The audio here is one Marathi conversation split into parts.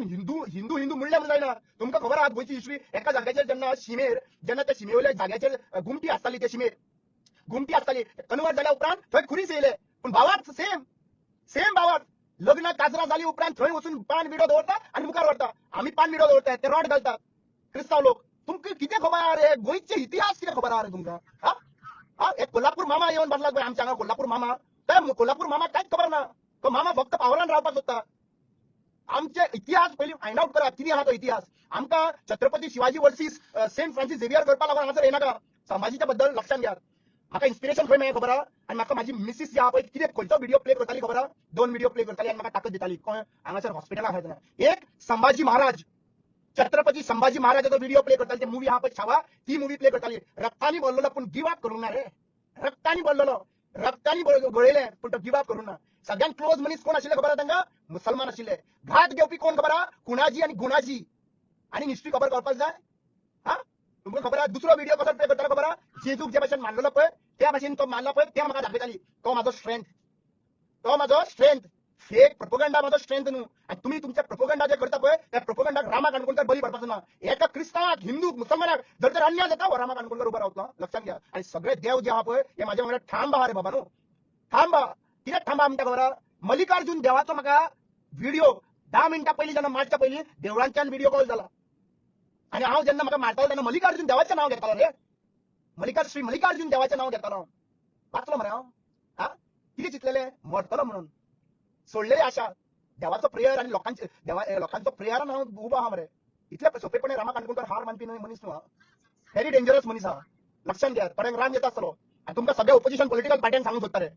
हिंदू हिंदू हिंदू म्हणले म्हणून जायना तुमका खबर आहात गोयची हिस्ट्री एका जाग्याचेर जेन्ना शिमेर जेन्ना त्या शिमेवल्या जाग्याचेर घुमटी आसताली त्या शिमेर घुमटी आसताली कन्वर्ट जाल्या उपरांत थंय खुरीस येयले पण भावात सेम सेम भावात लग्न काजरा जाली उपरांत थंय वचून पान विडो दवरता आणि मुखार व्हरता आम्ही पान विडो दवरतात ते रॉड घालतात क्रिस्ताव लोक तुमका किती खबर आहा रे गोयचे इतिहास किती खबर आहा रे तुमका हा हा एक कोल्हापूर मामा येऊन बसला पळय आमच्या हांगा कोल्हापूर मामा त्या कोल्हापूर मामा कांयच खबर ना तो मामा फक्त पावरान रावपाक सोदता आमचे इतिहास पयलीं फायंड आउट करा कितें आहा तो इतिहास आमकां Chhatrapati Shivaji versus Saint Francis Xavier करपाक लागून हांगासर येनाका संभाजीच्या बद्दल लक्षात घ्या म्हाका इन्स्पिरेशन खंय मेळ्ळें खबर आहा आणि म्हाका माझी मिसीस जी आहा पळय कितें खंयचो व्हिडिओ प्ले करताली खबर आहा 2 व्हिडिओ प्ले करताली आणि म्हाका ताकद दिताली हांगासर हॉस्पिटलाक आहा तेन्ना एक संभाजी महाराज छत्रपती संभाजी महाराजाचो व्हिडिओ प्ले करताली ते मूवी आहा पळय छावा ती मूवी प्ले करताली रक्तानी बोललेलो पण गिव अप करूंक ना रे रक्तानी बोललेलो रक्तानी गळयले पण तो गिव अप करूंक ना सगळ्यात क्लोज मनीस कोण आशिल्ले खबर आहा तांकां मुसलमान आशिल्ले घात घेवपी कोण खबर आहा कुणाजी आणि गुणाजी आणि हिस्ट्री खबर करपाक जाय हा तुमकां खबर आहा दुसरो व्हिडिओ कसो प्ले करतालो खबर आहा जेजूक जे भाशेन मानलेलो पळय त्या भाशेन तो मानला पळय ते म्हाका दाखयताली तो माझो स्ट्रेंथ फेक प्रोपोगंडा माझो स्ट्रेंथ न्हू आणि तुम्ही तुमच्या प्रोपोगंडा जे करता पळय त्या प्रोपोगंडाक रामा काणकोणकर बळी पडपाचो ना एका क्रिस्तावाक हिंदू मुसलमानाक जर तर अन्याय जाता हो रामा काणकोणकर उभा रावतलो लक्षात घ्या आणि सगळे देव जे आहा पळय हे माझ्या वांगडा ठाम आहा रे बाबा न्हू थांबा कित्याक थांबा म्हणटा खबर आहा मल्लिकार्जुन देवाचो म्हाका व्हिडिओ 10 मिनिटां पयलीं जेन्ना मारच्या पयलीं देवळांच्यान व्हिडिओ कॉल झाला आणि हांव जेन्ना म्हाका मारतालो तेन्ना मल्लिकार्जुन देवाचें नांव घेतालो रे श्री मल्लिकार्जुन देवाचें नांव घेतालो वाचलो मरे हांव हा कितें चिंतलेलें मरतलो म्हणून सोडलेली आशा देवाचो प्रेयर आणि लोकांचो प्रेयरान हांव उबो आहा मरे इतले सोपेपणे रामा काणकोणकर हार मानपी मनीस न्हू व्हेरी डेंजरस मनीस आहा लक्षात घ्या थोड्यांक राग येता आसतलो आणि तुमकां सगळ्या ऑपोजिशन पॉलिटिकल पार्ट्यांक सांगूंक सोदता रे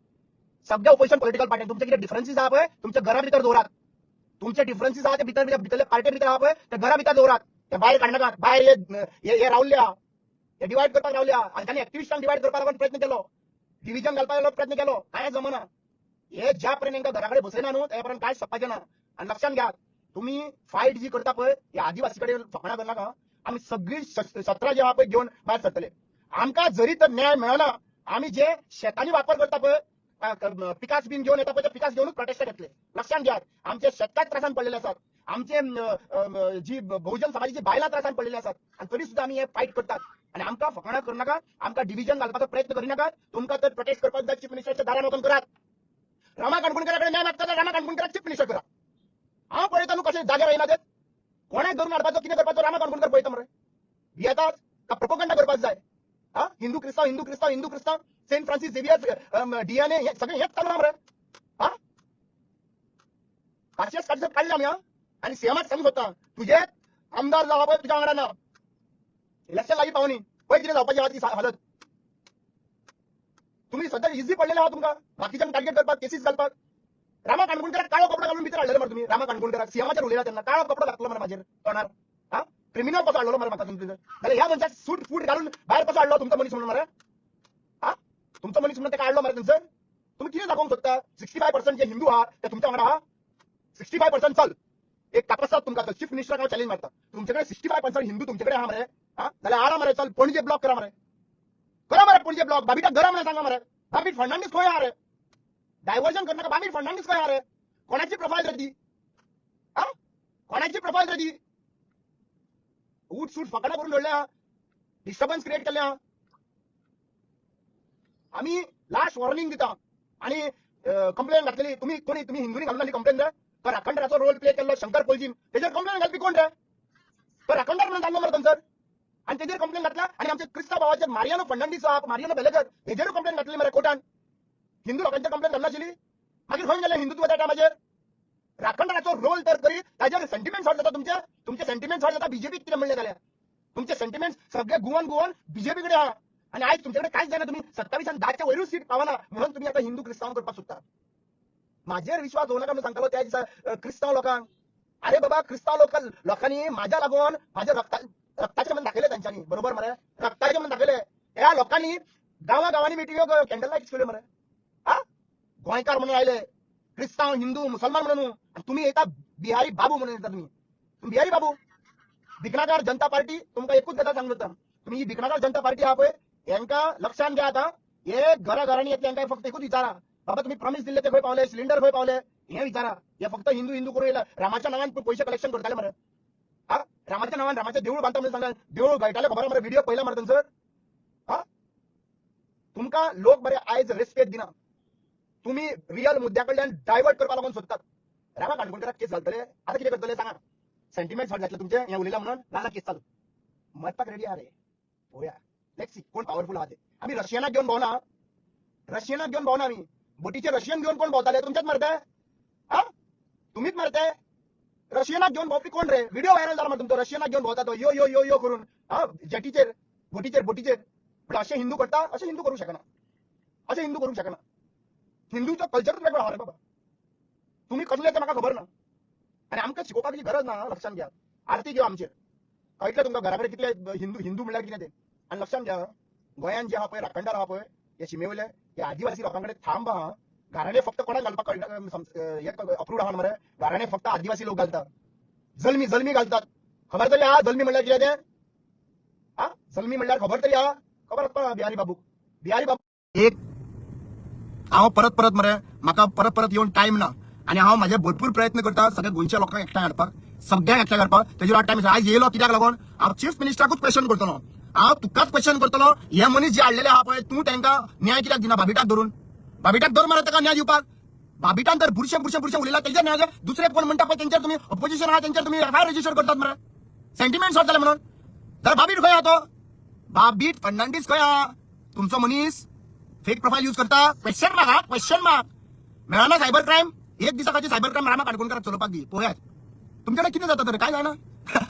सगळ्या ऑपोजिशन पॉलिटिकल पार्ट्यांक तुमचे कितें डिफरन्सीस आहा पळय तुमच्या घरा भितर दवरात तुमचे डिफरन्सीस आहा ते भितरले पार्टी भितर आहा पळय ते घरा भितर दवरात ते भायर काडनाकात भायर हे रावल्ले आहा हे डिवायड करपाक रावले आहा आणि तांणी एक्टिविस्टांक डिवायड करपाक लागून प्रयत्न केलो डिव्हिजन घालपाक प्रयत्न केलो कांय जमना हे ज्या पर्यंत तांकां घरा कडेन बसयना न्हू त्या पर्यंत कांयच सोंपपाचें ना आणि लक्षात घ्या तुम्ही फायट जी करता पळय हे आदिवासी कडेन फकाणां करनाका आमी सगळी सत्रा जे आहा पळय घेवन भायर सरतले आमकां जरी तर न्याय मेळना आमी जे शेतांनी वापर करता पळय पिकास बीन घेऊन येता ते पिकास घेऊन प्रोटेस्ट घेतले लक्षात घ्या आमचे शेतकार त्रासान पडलेले असतात आमचे जी बहुजन समाजाची बायलां त्रासान पडलेले असतात आणि तरी सुद्धा आम्ही हे फाईट करतात आणि आमकां फकाणां करनाका आमकां डिव्हिजन घालपाचो प्रयत्न करिनाका तुमकां तर प्रोटेस्ट करपाक जाय चीफ मिनिस्टरच्या दारान वचून करात रामा काणकोणकराकडे न्याय मागता रामा काणकोणकराक चीफ मिनिस्टर करा हांव पळयता न्हू कशे जाग्यार येयना ते कोणाक धरून हाडपाचो कितें करपाचो रामा काणकोणकर पळयता मरे येतात का प्रोपोगंडा करपाक जाय हा हिंदू क्रिस्ताव सेंट फ्रांसीस झेवियर डीएनए हे सगळे हेच चालू मरे हा पाचशेच काढले आम्ही आणि सीएमाक सांगू शकता तुझे आमदार जावं पळय तुझ्या वांगडा ना इलेक्शन लागीं पावनी पळय कितें जावपाची आहा ती हालत तुम्ही सध्या इझी पडलेले आहात तुमकां बाकीच्यांक टार्गेट करपाक केसीस घालपाक रामा काणकोणकराक काळो कपडो घालून भितर हाडलेले मरे तुम्ही रामा काणकोणकराक सीएमाचेर उलयला तेन्ना काळो कपडो घातलो मरे म्हाजेर तोंडार हा क्रिमिनल कसो हाडलो मरे म्हाका तुमचे जाल्यार ह्या मनशाक सूट फूट घालून भायर कसो हाडलो तुमचो मनीस म्हणून मरे हा तुमचो मनीस म्हणून तेका हाडलो मरे थंयसर तुम्ही कितें दाखोवंक सोदता 65% जे हिंदू आहा ते तुमच्या वांगडा आहा 65% चल एक तपासात तुमकां चीफ मिनिस्टराक हांव चॅलेंज मारता तुमच्याकडे 65% हिंदू तुमच्याकडे आहा मरे हा जाल्यार हाडा मरे चल पणजे ब्लॉक करा मरे पणजे ब्लॉक बाबीटा घरा म्हणून सांगा मरे बाबी फर्नांडीस खंय आहा रे डायव्हर्जन करनाका बाबी फर्नांडीस खंय आहा रे कोणाची प्रोफाईल रे ती हा कोणाची प्रोफाईल रे ती उठ सूट फकाडा करून दवरल्या डिस्टर्बन्स क्रिएट केल्या आम्ही लास्ट वॉर्निंग दिता आणि कंप्लेंट घातलेली तुम्ही हिंदूंनी घालून आली कंप्लेंट रे तर अखंडराचो रोल प्ले केलो शंकर पोलजीन तेजेर कंप्लेंट घालपी कोण रे तर अखंडर म्हणून जाल्लो मरे थंयसर आणि तेजेर कंप्लेंट घातला आणि आमचे क्रिस्ताव भावाचे मारियानो फर्नांडीस मारियानो बेलेकर हेजेर कंप्लेंट घातली मरे कोर्टान हिंदू लोकांचेर कंप्लेंट घालना आशिल्ली मागीर खंय गेले हिंदुत्व त्या टायमाचेर राखणदाराचो रोल तर करी ताजेर सेंटिमेंट्स हॉट जाता तुमचे सेंटिमेंट्स हॉट जाता बीजेपीक कितें म्हणले जाल्यार तुमचे सेंटिमेंट्स सगळे गुवन बीजेपी कडे आहा आणि आज तुमच्याकडे कांयच जायना तुम्ही 27 आणि 10च्या वयरूच सीट पावना म्हणून तुम्ही आता हिंदू क्रिस्ताव करपाक सोदता माझेर विश्वास होऊ नका म्हणून सांगतालो त्या दिसा क्रिस्ताव लोकांक अरे बाबा क्रिस्ताव लोकांनी माझ्या लागून माझ्या रक्ताचे मन दाखयले तांच्यांनी बरोबर मरे रक्ताचे मन दाखयले ह्या लोकांनी गांवांनी मिटिंग्यो कॅन्डल लाईट्स केल्यो मरे हा गोंयकार म्हणून आयले क्रिस्ताव हिंदू मुसलमान म्हणून आणि तुम्ही येता बिहारी बाबू म्हणून येता तुम्ही बिहारी बाबू भिकनाकार जनता पार्टी तुमकां एकूच गजाल सांगूं सोदता तुम्ही ही भिकनाकार जनता पार्टी आहा पळय हेंकां लक्षात घ्या आता हे घराघरांनी येतले हेंकां फक्त एकूच विचारा बाबा तुम्ही प्रॉमिस दिले ते खंय पावले सिलिंडर खंय पावले हे विचारा. हे फक्त हिंदू हिंदू करून येला रामाच्या नावान पैसे कलेक्शन करताले मरे. हा, रामाच्या नावान रामाच्या देऊळ बांधता म्हणून सांगा, देऊळ गळटाले खबर मरे. व्हिडिओ पहिला मारता सर. हा, तुमका लोक बरे आयज रेस्पेक्ट दिना. तुम्ही रियल मुद्द्याकडल्यान डायव्हर्ट करपा लागून सोदतात. रामा काणकोणकराक केस घालतले. आता किती करतले सांगा. सेंटिमेंट हट घातले तुमचे हे उलयला म्हणून राजा केस चालू. मरपाक रेडी आहे. होया, लेट्स सी कोण पॉवरफुल आहात. आम्ही रशियनाक घेऊन भावना. रशियनाक घेऊन भावना आम्ही. बोटीचे रशियन घेऊन कोण भावताले. तुमच्याच मारताय. हा, तुम्हीच मारताय. रशियनाक घेऊन भावपी कोण रे. व्हिडिओ व्हायरल झाला तुमचा. रशियनाक घेऊन भावता तो यो यो यो यो करून. हा, जेटीचेर बोटीचेर. पण असे हिंदू करता. असे हिंदू करू शकना. असे हिंदू करू शकना. हिंदूचं कल्चरच वेगळं हा रे बाबा. तुम्ही कसले ते मला खबर ना. आणि आमकां शिकोवपाची गरज ना. लक्षात घ्या. आरती घेऊ आमचेर कळटलें तुमकां. घरा कडेन कितले हिंदू म्हणल्यार कितें ते. आणि लक्षात घ्या, गोंयान जे आहा पळय राखणदार आहा पळय हे शिमेवयले हे आदिवासी लोकांकडे थांब आहा. घराणे फक्त कोणाक घालपाक अप्रूव्ड आहा मरे. घराणे फक्त आदिवासी लोक घालतात. जल्मी घालतात. खबर तरी आहा जल्मी म्हणल्यार कितें ते. हा, जल्मी म्हणल्यार खबर तरी आहा. खबर आसता बिहारी बाबू. एक हांव परत मरे म्हाका परत येवन टायम ना. आणि हांव म्हाजे भरपूर प्रयत्न करता सगळ्या गोंयच्या लोकांक एकठांय हाडपाक. सगळ्यांक एकठांय करपाक. तेजेर आज टायम आज येयलो कित्याक लागून हांव चीफ मिनिस्टराकूच क्वेश्चन करतलो. हांव तुकाच क्वेश्चन करतलो. हे मनीस जे हाडलेले आहा पळय तूं तांकां न्याय कित्याक दिना. बाबिटाक धरून मरे ताका न्याय दिवपाक. बाबिटान तर बुरशे उलयला तेजेर न्याय. दुसरे कोण म्हणटा पळय तेंचेर तुम्ही ऑपोजिशन आहा तेंचेर तुम्ही एफआयआर रजिस्टर करतात मरे. सेंटिमेंट सॉर्ट जाले म्हणून. तर बाबीट खंय आहा तो. बाबीट फर्नांडीस खंय आहा. तुमचो मनीस फेक प्रोफाईल यूज करता. क्वेश्चन मार्क मेळना. सायबर क्राईम एक दिसाची सायबर क्राईम रामा काणकोणकराक चलोवपाक दी. पळयात तुमच्याकडे कितें जाता तर काय जायना.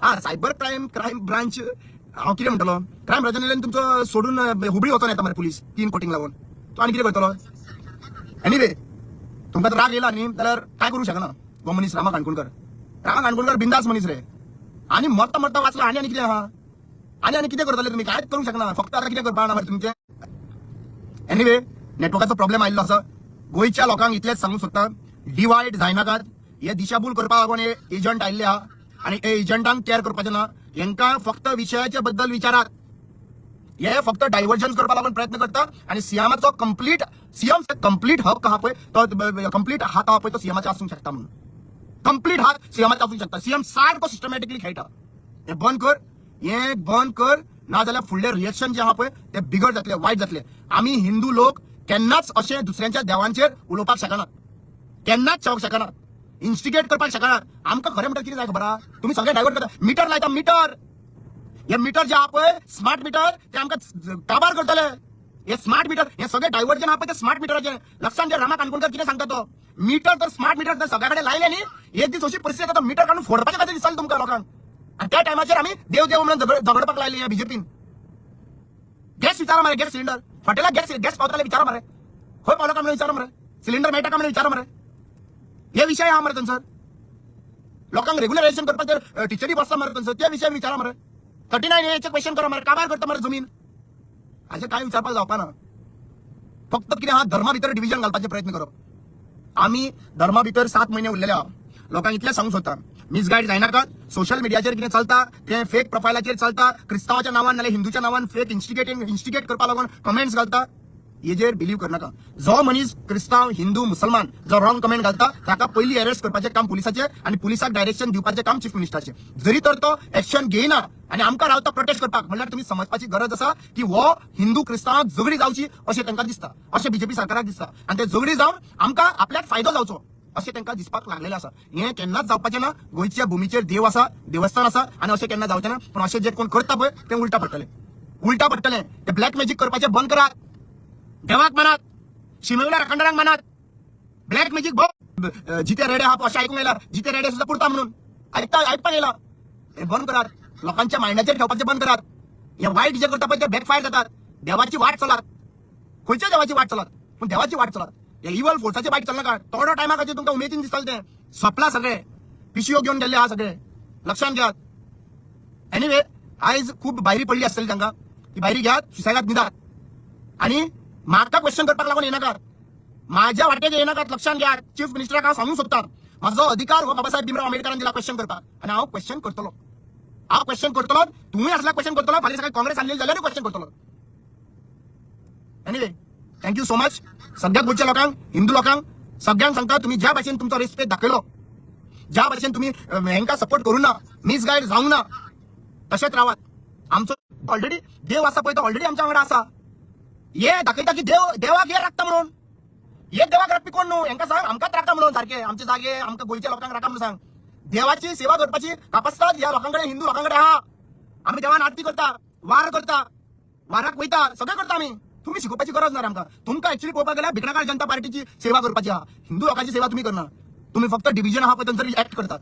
हा, सायबर क्राईम ब्रांच हांव कितें म्हणटलो. क्राईम ब्रांचान तुमचो सोडून हुबळी वचोन येता मरे पुलीस 3 कोटींक लागून. तो आनी कितें करतलो. एनिवे तुमकां राग येयला न्ही जाल्यार काय करूं शकना. हो मनीस रामा काणकोणकर बिंदास मनीस रे. आणि मरता वाचला. आनी कितें आहा. आनी कितें करतले तुम्ही. कांयच करूंक शकना. फक्त आता कितें करपा मरे तुमचे. एनिवे नेटवर्काचो प्रॉब्लेम आयिल्लो आसा. गोंयच्या लोकांक इतलेंच सांगूंक सोदता डिवायड जायनाकात. हे दिशाभूल करपा लागून हे एजंट आयिल्ले आहा. आणि हे एजंटांक केअर करपाचें ना. हेंकां फक्त विशयाच्या बद्दल विचारात. हे फक्त डायव्हर्जन करपा लागून प्रयत्न करता. आणि सीएमाचो कंप्लीट हक आहा पळय तो कंप्लीट हात आहा पळय तो सीएमाचे आसूंक शकता म्हणून. कंप्लीट हात सीएमाचे आसूंक शकता. सीएम सारको सिस्टमॅटिकली खेळटा. हे बंद कर नाजाल्यार फुडले रिएक्शन जे आहा पळय ते बिगड जातले वायट जातले. आमी हिंदू लोक केन्नाच अशें दुसऱ्यांच्या देवांचेर उलोवपाक शकना. केन्नाच शकना. इन्स्टिगेट करपाक शकना. आमकां खरें म्हणटा कितें जाय खबर आहा. तुम्ही सगळे डायव्हर्ट करता. मीटर लायता. हे मीटर जे आहा पळय स्मार्ट मीटर ते आमकां काबार करतले. हे स्मार्ट मीटर हे सगळे डायव्हर्जन आहा पळय ते स्मार्ट मीटराचे. लक्षात घ्या रामा काणकोणकर कितें सांगता तो. मीटर तर स्मार्ट मीटर तर सगळ्या कडेन लायले न्ही एक दीस अशी परिस्थिती येता मीटर काढून फोडपाचें खातीर दिसतालें तुमकां लोकांक. आणि त्या टायमाचेर आमी देव म्हणून झगडपाक लायले ह्या बीजेपीन. गॅस विचारा मरे. गॅस सिलिंडर हॉटेलाक गॅस पावताले विचारा मरे. खंय पावलो काय म्हणून विचारा मरे. सिलिंडर मेळटा काय म्हणून विचारा मरे. हे विषय आहा मरे थंयसर. लोकांक रेग्युलरायझेशन करपाक टिचरी बसता मरे थंयसर. त्या विशयान विचारा मरे. 39A क्वेश्चन करा मरे. काबार करता मरे जमीन. हाचे काय विचारपाक जावपा ना. फक्त कितें आहा धर्मा भितर डिव्हिजन घालपाचे प्रयत्न करप. आमी धर्मा भितर 7 महिने उरलेले आहा. लोकांक इतलें सांगूंक सोदता मिसगायड जायनाकात. सोशल मिडियाचेर कितें चलता ते फेक प्रोफायलाचेर चलता. क्रिस्तावाच्या नांवान नाल्यार हिंदूच्या नांवान फेक इन्स्टिगेट करपा लागून कमेंट्स घालता. हेजेर बिलीव करनाका. जो मनीस क्रिस्ताव हिंदू मुसलमान जो रॉंग कमेंट घालता ताका पयली अरेस्ट करपाचें काम पुलिसाचें आणि पुलिसाक डायरेक्शन दिवपाचें काम चीफ मिनिस्टराचें. जरी तर तो एक्शन घेयना आणि आमकां रावता प्रोटेस्ट करपाक म्हणल्यार तुम्ही समजपाची गरज आसा की हो हिंदू क्रिस्तावांक झगडी जावची अशें तांकां दिसता. अशें बीजेपी सरकाराक दिसता. आणि ते झगडी जावन आमकां आपल्याक फायदो जावचो अशें तांकां दिसपाक लागलेलें आसा. हें केन्नाच जावपाचें ना. गोंयच्या भुमीचेर देव आसा देवस्थान आसा आणि अशें केन्ना जावचें ना. पूण अशें जे कोण करता पळय तें उलटा पडटलें. ते ब्लॅक मॅजीक करपाचें बंद करात. देवाक मानात. शिमेवल्या राखणदारांक मानात. ब्लॅक मॅजीक जिते रेडे आहा अशें आयकूंक येयला. जिते रेडे सुद्दां पुरता म्हणून आयकपाक येयला. हे बंद करात. लोकांच्या मायंडाचेर ठेवपाचें बंद करात. हे वायट जे करता पळय ते बॅकफायर जातात. देवाची वाट चलात. खंयच्या देवाची वाट चलात पूण देवाची वाट चलात. हे इवल फोर्साची वाट चलनाका. थोडो टायमा खातीर तुमकां उमेदीन दिसतालें तें सोंपला. सगळे पिशव्यो घेवन गेल्ले आहा सगळे. लक्षात घेयात. एनिवे आयज खूब भायरी पडली आसतली तांकां. ती भायरी घेयात सुसेगाद न्हिदात. आणि म्हाका क्वेश्चन करपाक लागून येनाकात. माझ्या वाटेक येनाकात. लक्षात घ्या. चीफ मिनिस्टराक हांव सांगूंक सोदता म्हजो अधिकार हो बाबासाहेब भीमराव आंबेडकरान दिला क्वेश्चन करपाक. आणि हांव क्वेश्चन करतलो. तुम्ही असला क्वेश्चन करतलो. फाल्यां सकाळी काँग्रेस आणलेली जाल्यारूय क्वेश्चन करतलो. Anyway thank you so much. सगळ्या गोंयच्या लोकांक हिंदू लोकांक सगळ्यांक सांगता तुम्ही ज्या भाशेन तुमचा रिस्पेक्ट दाखयलो, ज्या भाशेन तुम्ही हेंका सपोर्ट करू ना, मिसगाईड जावंक ना, तशेंच रावात. आमचो ऑलरेडी देव आसा पळय तो ऑलरेडी आमच्या वांगडा आसा. हे दाखयता की देवाक हे राखता म्हणून. हे देवाक राखपी कोण न्हू, हेंका सांग आमकांच राखता म्हणून सारखे आमचे जागे आमकां गोंयच्या लोकांक राखा म्हणून सांग. देवाची सेवा करपाची कापासतात ह्या लोकांकडे, हिंदू लोकांकडे आहा. आम्ही देवान आरती करता, वार करता, वाराक वयता, सगळं करता आम्ही. तुम्ही शिकोवपाची गरज ना आमकां. तुमकां एक्चुअली पळोवपाक गेल्यार भिकणाकार जनता पार्टीची सेवा करपाची आहा. हिंदू लोकांची सेवा तुम्ही करना. तुम्ही फक्त डिव्हिजन आहा पळय थंयसर ऍक्ट करतात.